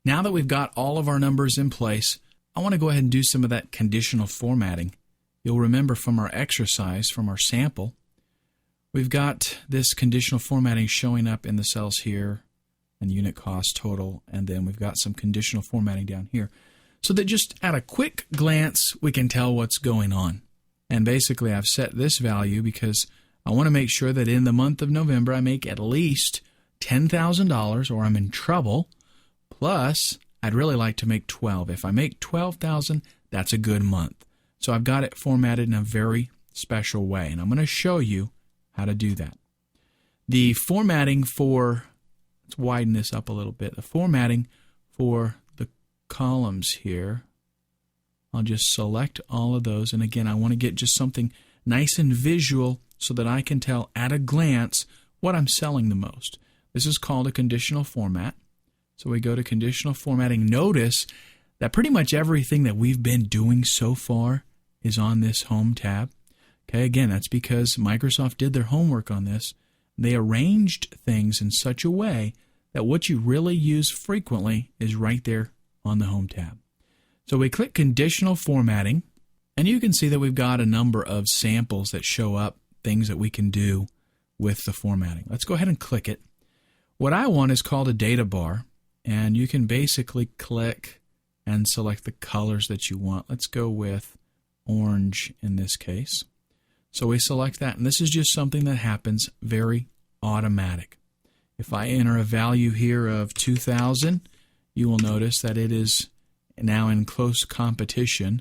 Now that we've got all of our numbers in place, I want to go ahead and do some of that conditional formatting. You'll remember from our exercise, from our sample, we've got this conditional formatting showing up in the cells here, and unit cost total, and then we've got some conditional formatting down here. So that just at a quick glance, we can tell what's going on. And basically, I've set this value because I want to make sure that in the month of November, I make at least $10,000 or I'm in trouble. Plus, I'd really like to make 12. If I make 12,000, that's a good month. So I've got it formatted in a very special way, and I'm going to show you how to do that. The formatting for, let's widen this up a little bit, the formatting for the columns here, I'll just select all of those, and again, I want to get just something nice and visual so that I can tell at a glance what I'm selling the most. This is called a conditional format. So we go to conditional formatting. Notice that pretty much everything that we've been doing so far is on this home tab. Okay, again, that's because Microsoft did their homework on this. They arranged things in such a way that what you really use frequently is right there on the home tab. So we click conditional formatting, and you can see that we've got a number of samples that show up, things that we can do with the formatting. Let's go ahead and click it. What I want is called a data bar. And you can basically click and select the colors that you want. Let's go with orange in this case. So we select that, and this is just something that happens very automatic. If I enter a value here of 2,000, you will notice that it is now in close competition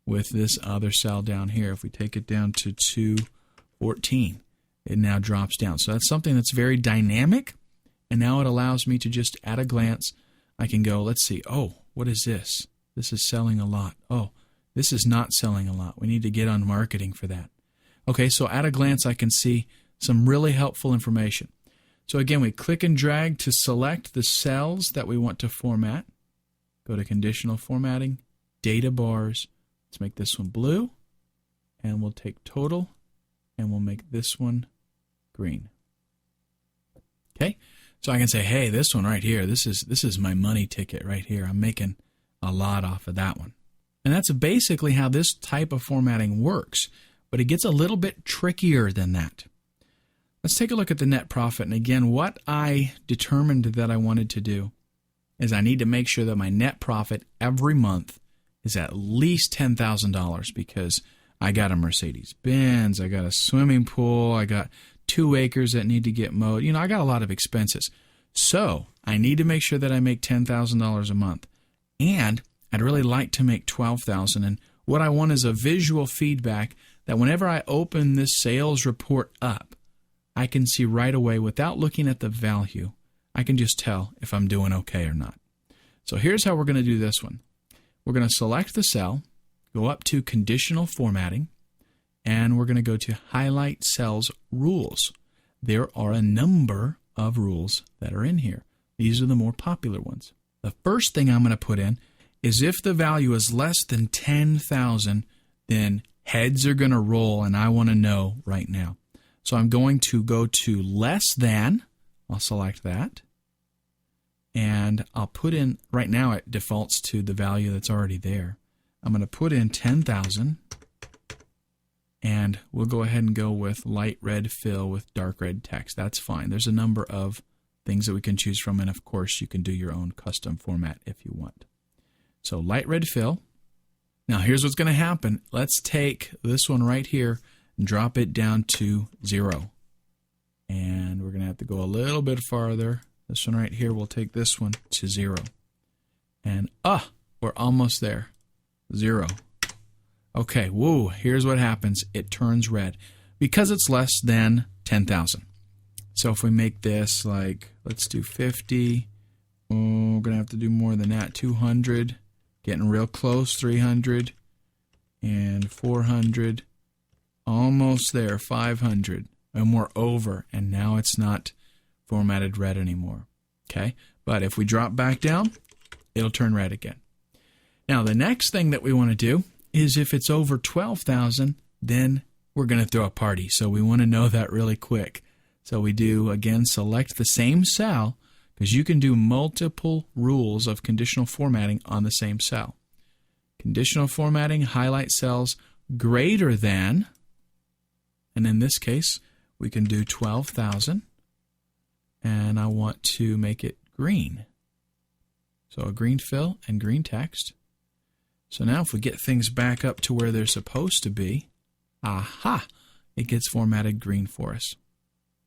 with this other cell down here. If we take it down to 214, it now drops down. So that's something that's very dynamic. And now it allows me to just, at a glance, I can go, let's see, oh, what is this? This is selling a lot. Oh, this is not selling a lot. We need to get on marketing for that. Okay, so at a glance, I can see some really helpful information. So again, we click and drag to select the cells that we want to format. Go to conditional formatting, data bars. Let's make this one blue. And we'll take total, and we'll make this one green. Okay? So I can say, hey, this one right here, this is my money ticket right here. I'm making a lot off of that one. And that's basically how this type of formatting works. But it gets a little bit trickier than that. Let's take a look at the net profit. And again, what I determined that I wanted to do is I need to make sure that my net profit every month is at least $10,000 because I got a Mercedes-Benz, I got a swimming pool, I got 2 acres that need to get mowed. You know, I got a lot of expenses. So I need to make sure that I make $10,000 a month. And I'd really like to make $12,000. And what I want is a visual feedback that whenever I open this sales report up, I can see right away without looking at the value. I can just tell if I'm doing okay or not. So here's how we're going to do this one. We're going to select the cell, go up to conditional formatting, and we're going to go to highlight cells rules. There are a number of rules that are in here. These are the more popular ones. The first thing I'm going to put in is if the value is less than 10,000, then heads are going to roll, and I want to know right now. So I'm going to go to less than. I'll select that. And I'll put in, right now it defaults to the value that's already there. I'm going to put in 10,000. And we'll go ahead and go with light red fill with dark red text. That's fine. There's a number of things that we can choose from. And of course, you can do your own custom format if you want. So light red fill. Now here's what's going to happen. Let's take this one right here and drop it down to 0. And we're going to have to go a little bit farther. This one right here, we'll take this one to 0. And we're almost there. 0. Okay, whoa, here's what happens. It turns red because it's less than 10,000. So if we make this like, let's do 50. Oh, we're going to have to do more than that. 200. Getting real close. 300. And 400. Almost there. 500. And we're over. And now it's not formatted red anymore. Okay? But if we drop back down, it'll turn red again. Now, the next thing that we want to do is if it's over 12,000, then we're going to throw a party. So we want to know that really quick. So we do, again, select the same cell, because you can do multiple rules of conditional formatting on the same cell. Conditional formatting, highlight cells greater than, and in this case, we can do 12,000, and I want to make it green. So a green fill and green text. So now if we get things back up to where they're supposed to be, aha, it gets formatted green for us.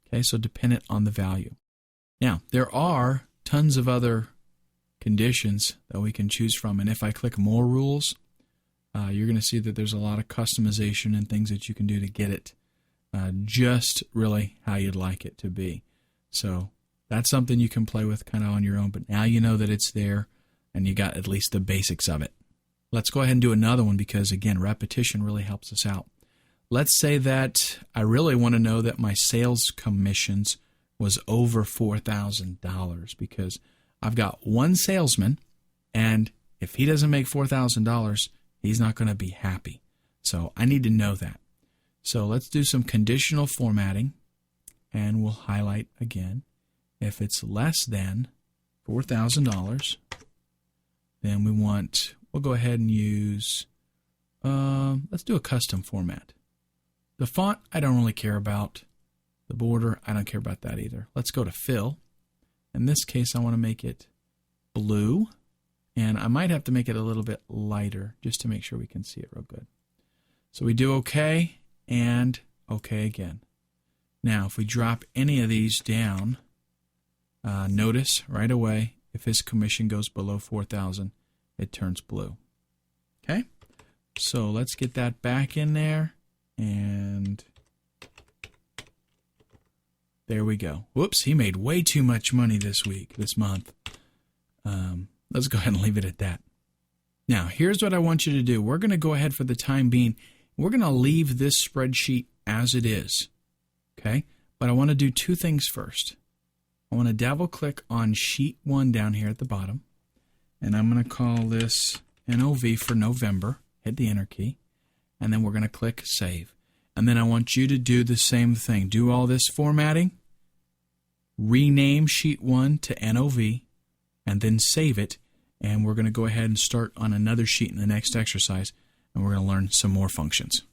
Okay, so dependent on the value. Now, there are tons of other conditions that we can choose from, and if I click More Rules, you're going to see that there's a lot of customization and things that you can do to get it just really how you'd like it to be. So that's something you can play with kind of on your own, but now you know that it's there and you got at least the basics of it. Let's go ahead and do another one because, again, repetition really helps us out. Let's say that I really want to know that my sales commissions was over $4,000 because I've got one salesman, and if he doesn't make $4,000, he's not going to be happy. So I need to know that. So let's do some conditional formatting, and we'll highlight again. If it's less than $4,000, then we'll go ahead and use, let's do a custom format. The font, I don't really care about. The border, I don't care about that either. Let's go to Fill. In this case, I want to make it blue, and I might have to make it a little bit lighter just to make sure we can see it real good. So we do OK and OK again. Now, if we drop any of these down, notice right away if his commission goes below 4,000, it turns blue. Okay, so let's get that back in there, and there we go. Whoops, he made way too much money this month. Let's go ahead and leave it at that. Now, here's what I want you to do. We're going to go ahead for the time being. We're going to leave this spreadsheet as it is. Okay, but I want to do two things first. I want to double click on sheet 1 down here at the bottom, and I'm going to call this NOV for November. Hit the enter key, and then we're going to click Save. And then I want you to do the same thing. Do all this formatting, rename sheet 1 to NOV, and then save it. And we're going to go ahead and start on another sheet in the next exercise, and we're going to learn some more functions.